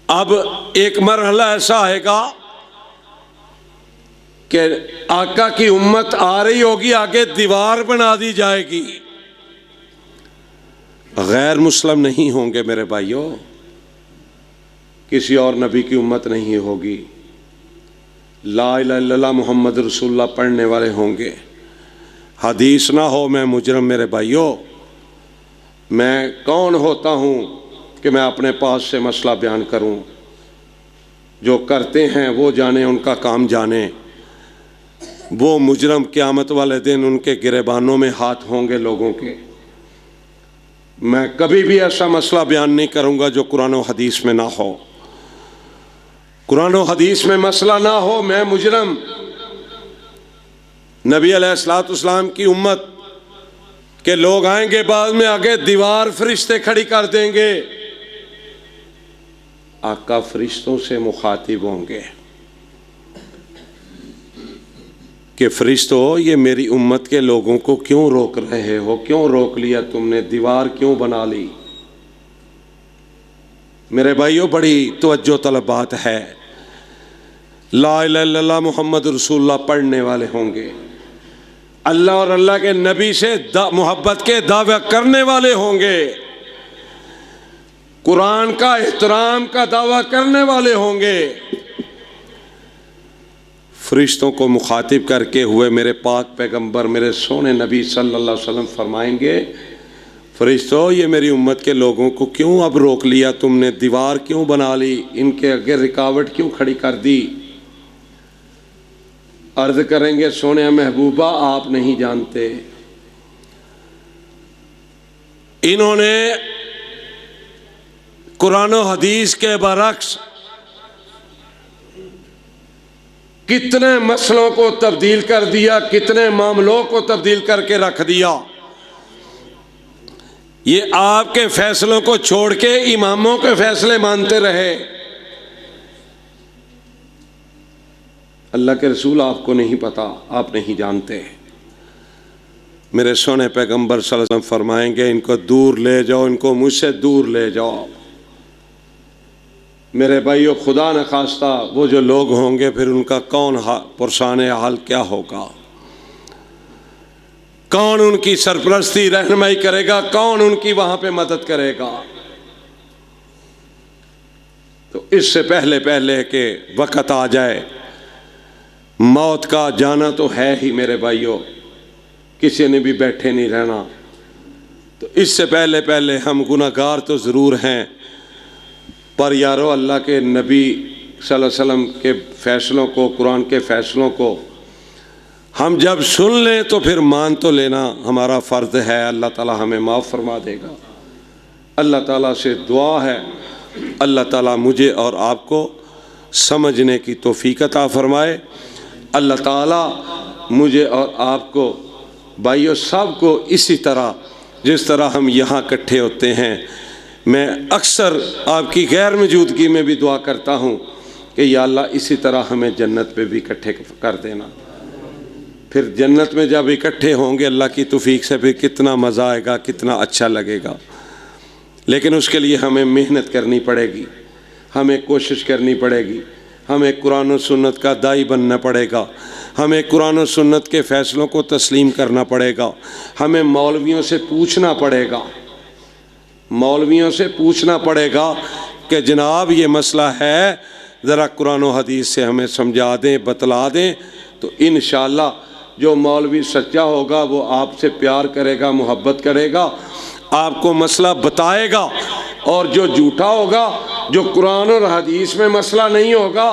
अब एक मरहला ऐसा आएगा कि आका की उम्मत आ रही होगी, आगे दीवार बना दी जाएगी, गैर मुस्लिम नहीं होंगे मेरे भाइयों, किसी और नबी की उम्मत नहीं होगी, ला इलाहा इल्लल्लाह मुहम्मद रसूलुल्लाह पढ़ने वाले होंगे। हदीस ना हो मैं मुजरम मेरे भाइयों, मैं कौन होता हूँ कि मैं अपने पास से मसला बयान करूँ। जो करते हैं वो जाने, उनका काम जाने। वो मुजरम क़यामत वाले दिन उनके गिरेबानों में हाथ होंगे लोगों के। मैं कभी भी ऐसा मसला बयान नहीं करूँगा जो कुरान और हदीस में ना हो। कुरान और हदीस में मसला ना हो, मैं मुजरम। नबी अलैहिस्सलाम की उम्मत के लोग आएंगे, बाद में आगे दीवार फरिश्ते खड़ी कर देंगे, आका फरिश्तों से मुखातिब होंगे कि फरिश्तों ये मेरी उम्मत के लोगों को क्यों रोक रहे हो, क्यों रोक लिया तुमने, दीवार क्यों बना ली। मेरे भाइयों बड़ी तवज्जो तलब बात है। ला इलाहा इल्लल्लाह मुहम्मद रसूलुल्लाह पढ़ने वाले होंगे, अल्लाह और अल्लाह के नबी से मोहब्बत के दावे करने वाले होंगे, कुरान का एहतराम का दावा करने वाले होंगे। फरिश्तों को मुखातिब करके हुए मेरे पाक पैगंबर मेरे सोने नबी सल्लल्लाहु अलैहि वसल्लम फरमाएंगे, फरिश्तों ये मेरी उम्मत के लोगों को क्यों अब रोक लिया तुमने, दीवार क्यों बना ली, इनके आगे रुकावट क्यों खड़ी कर दी। अर्ज करेंगे सोने महबूबा आप नहीं जानते, इन्होंने कुरान और हदीस के बरक्स कितने मसलों को तब्दील कर दिया, कितने मामलों को तब्दील करके रख दिया। ये आपके फैसलों को छोड़ के इमामों के फैसले मानते रहे। अल्लाह के रसूल आपको नहीं पता, आप नहीं जानते। मेरे सोने पैगंबर सल्लल्लाहु अलैहि वसल्लम फरमाएंगे इनको दूर ले जाओ, इनको मुझसे दूर ले जाओ। मेरे भाइयों खुदा न खास्ता वो जो लोग होंगे फिर उनका कौन पुरसान हाल क्या होगा, कौन उनकी सरपरस्ती रहनुमाई करेगा, कौन उनकी वहां पे मदद करेगा। तो इससे पहले पहले के वक़्त आ जाए, मौत का जाना तो है ही मेरे भाइयों, किसी ने भी बैठे नहीं रहना। तो इससे पहले पहले हम गुनाहगार तो ज़रूर हैं, पर यारो अल्लाह के नबी सल्लल्लाहु अलैहि वसल्लम के फ़ैसलों को, कुरान के फ़ैसलों को हम जब सुन लें तो फिर मान तो लेना हमारा फ़र्ज़ है। अल्लाह ताला हमें माफ़ फरमा देगा। अल्लाह ताला से दुआ है अल्लाह ताला मुझे और आपको समझने की तौफ़ीक़ अता फ़रमाए। अल्लाह ताला मुझे और आपको भाइयों सब को इसी तरह जिस तरह हम यहाँ इकट्ठे होते हैं, मैं अक्सर आपकी गैर मौजूदगी में भी दुआ करता हूँ कि या अल्लाह इसी तरह हमें जन्नत पे भी इकट्ठे कर देना। फिर जन्नत में जब इकट्ठे होंगे अल्लाह की तौफीक से फिर कितना मज़ा आएगा, कितना अच्छा लगेगा। लेकिन उसके लिए हमें मेहनत करनी पड़ेगी, हमें कोशिश करनी पड़ेगी, हमें कुरान और सुन्नत का दाई बनना पड़ेगा, हमें कुरान और सुन्नत के फ़ैसलों को तस्लीम करना पड़ेगा, हमें मौलवियों से पूछना पड़ेगा, मौलवियों से पूछना पड़ेगा कि जनाब ये मसला है, ज़रा कुरान और हदीस से हमें समझा दें, बतला दें। तो इंशाअल्लाह जो मौलवी सच्चा होगा वो आपसे प्यार करेगा, मोहब्बत करेगा, आपको मसला बताएगा। और जो झूठा होगा, जो कुरान और हदीस में मसला नहीं होगा,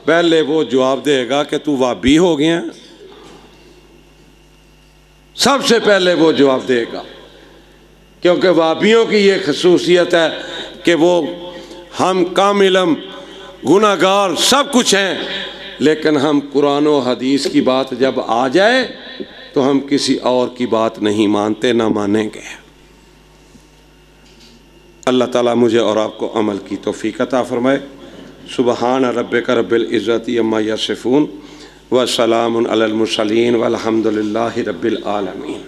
पहले वो जवाब देगा कि तू वाबी हो गया। सबसे पहले वो जवाब देगा, क्योंकि वाबियों की ये खसूसियत है कि वो हम कामिलम गुनाहगार सब कुछ हैं, लेकिन हम कुरान और हदीस की बात जब आ जाए तो हम किसी और की बात नहीं मानते, ना मानेंगे। अल्लाह ताला मुझे और आपको अमल की तौफीक अता फरमाए। सुबहान रब्बिक रब्बिल इज़्ज़ति अम्मा यसिफून व सलामुन अलल मुरसलीन वल्हम्दुलिल्लाहि रब्बिल आलमीन।